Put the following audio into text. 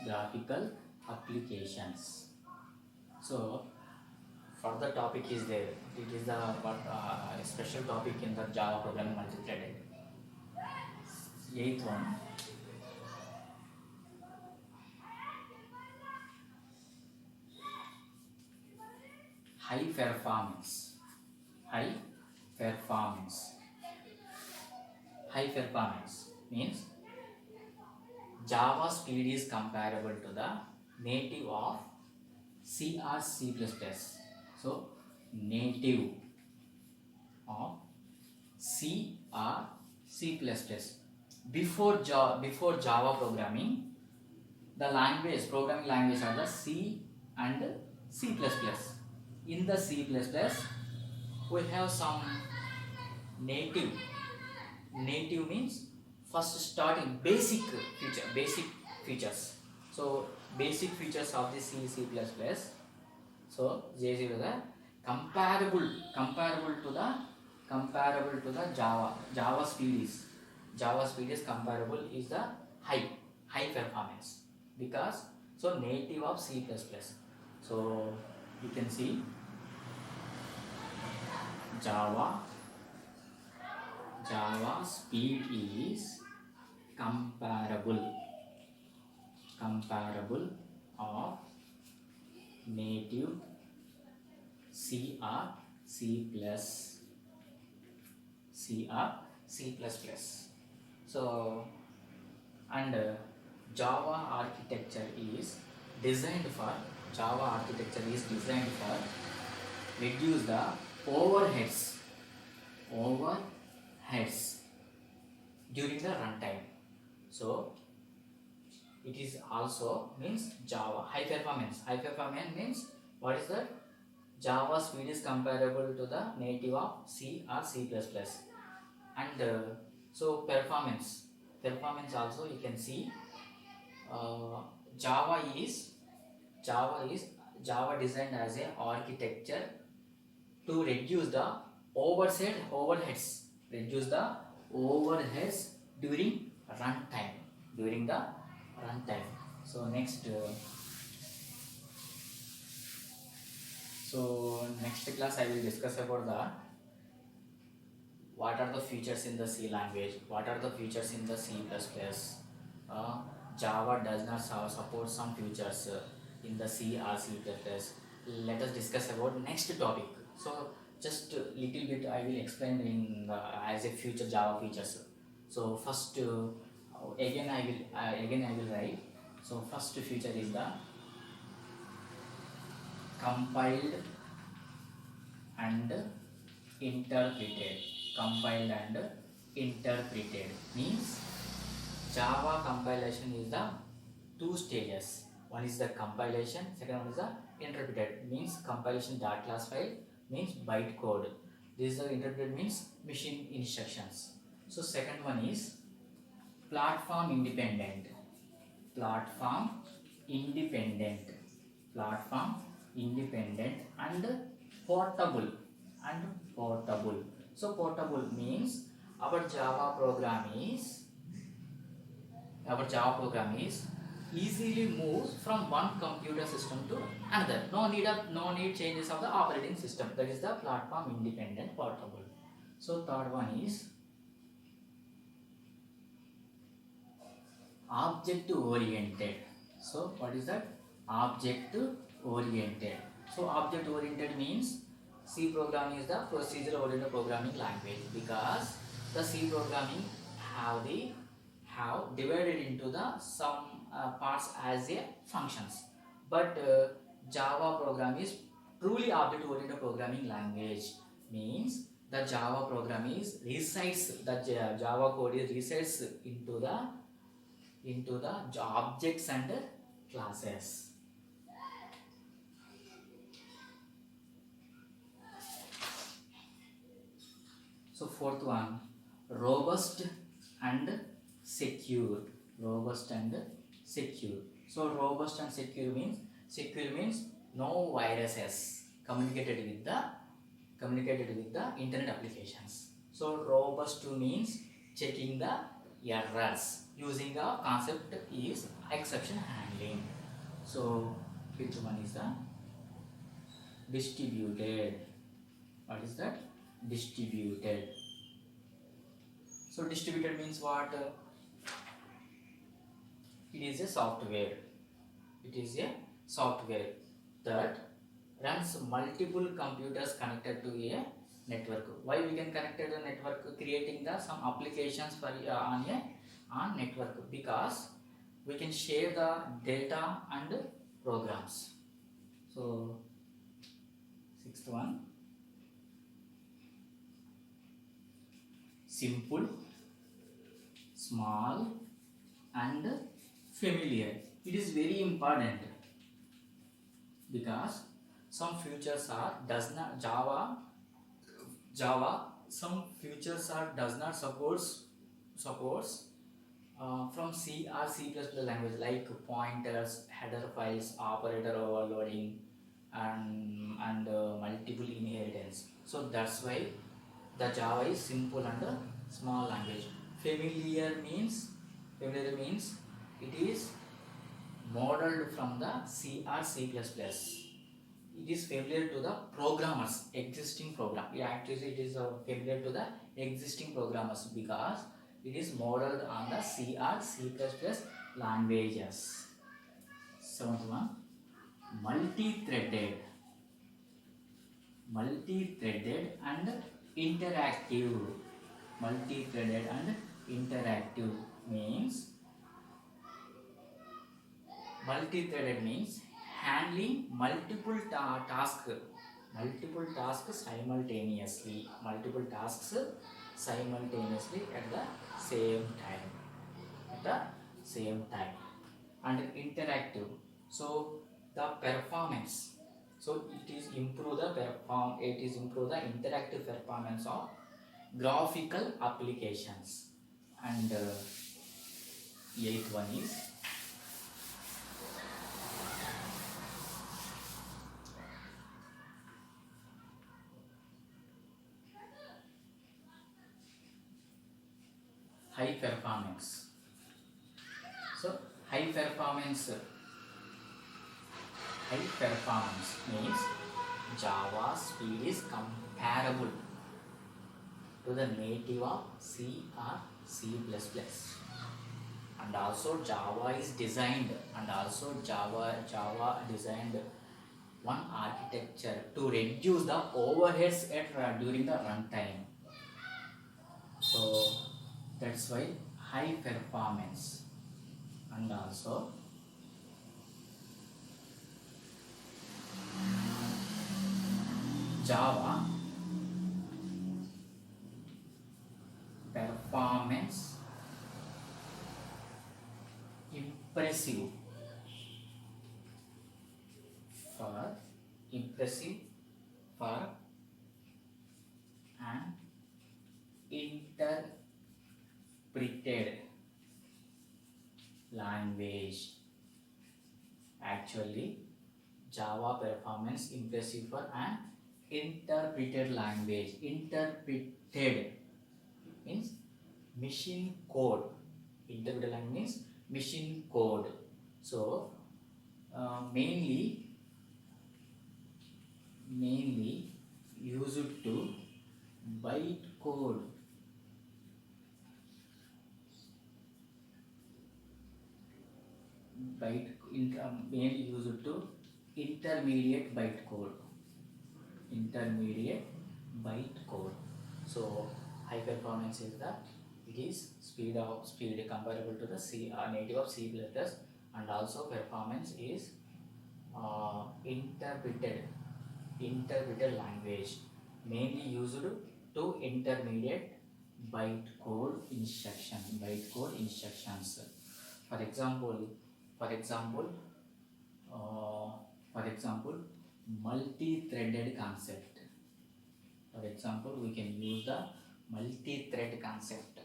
graphical applications. So further topic is there. It is the special topic in the Java programming multi-threaded. Eighth one, high performance. High performance. High performance means Java speed is comparable to the native of C or C++. So native of C or C++. Before Java programming, the programming language are the C and C++. In the C++, we have some native. Native means first starting basic features. So basic features of the C++. So this is the comparable to the Java speed is comparable is the high performance, because so native of C++. So you can see Java speed is comparable of native C or C++. So and Java architecture is designed for reduce the overheads during the runtime. So it is also means Java high performance means what is that? Java speed is comparable to the native of C or C++. And so performance also you can see Java designed as a architecture to reduce the overheads during runtime. So next next class I will discuss about what are the features in the C language, what are the features in the C++. Java does not support some features in the C or C++. Let us discuss about next topic. So just little bit I will explain in as a future Java features. So first again I will write. So first feature is the compiled and interpreted means Java compilation is the two stages. One is the compilation, second one is the interpreted means compilation dot class file means byte code. This is the interpreted means machine instructions. So second one is platform independent and portable. So portable means our Java program is easily moves from one computer system to another. No need changes of the operating system. That is the platform independent portable. So third one is object oriented. So what is that? Object oriented. So object oriented means C programming is the procedure oriented programming language, because the C programming have divided into the some parts as a functions, but Java program is truly object oriented programming language, means the Java program is Java code is resides into the objects and classes. So fourth one, robust and secure. So robust and secure means no viruses communicated with the internet applications. So robust means checking the errors. using the concept is exception handling. So which one is the distributed? What is that? Distributed. So distributed means what? It is a software. It is a software that runs multiple computers connected to a network. Why we can connect to the network? Creating the some applications for on network, because we can share the data and programs. So sixth one, simple, small and familiar. It is very important because some features are does not Java some features are does not supports from C or C++ language, like pointers, header files, operator overloading, and multiple inheritance. So that's why the Java is simple and small language. Familiar means it is modeled from the C or C++. It is familiar to the programmers, existing program. Actually, it is familiar to the existing programmers because it is modeled on the C or C++ languages. Seventh one, multi-threaded and interactive. Multi-threaded and interactive means handling multiple tasks simultaneously. Multiple tasks simultaneously at the same time. And interactive. So the performance. So it is improve the interactive performance of graphical applications. And eighth one is high performance. So high performance means Java speed is comparable to the native of C or C++. And also Java designed one architecture to reduce the overheads during the runtime. So that's why high performance. And also Java performance impressive for an interpreted language. Actually, Java performance impressive for an interpreted language. Interpreted means machine code. Interpreted language means machine code. So mainly used to bytecode. Mainly used to intermediate bytecode. So high performance is the it is speed comparable to the C native of C++, and also performance is interpreted language, mainly used to intermediate bytecode instructions. For example, multi-threaded concept. For example, we can use the multi-thread concept.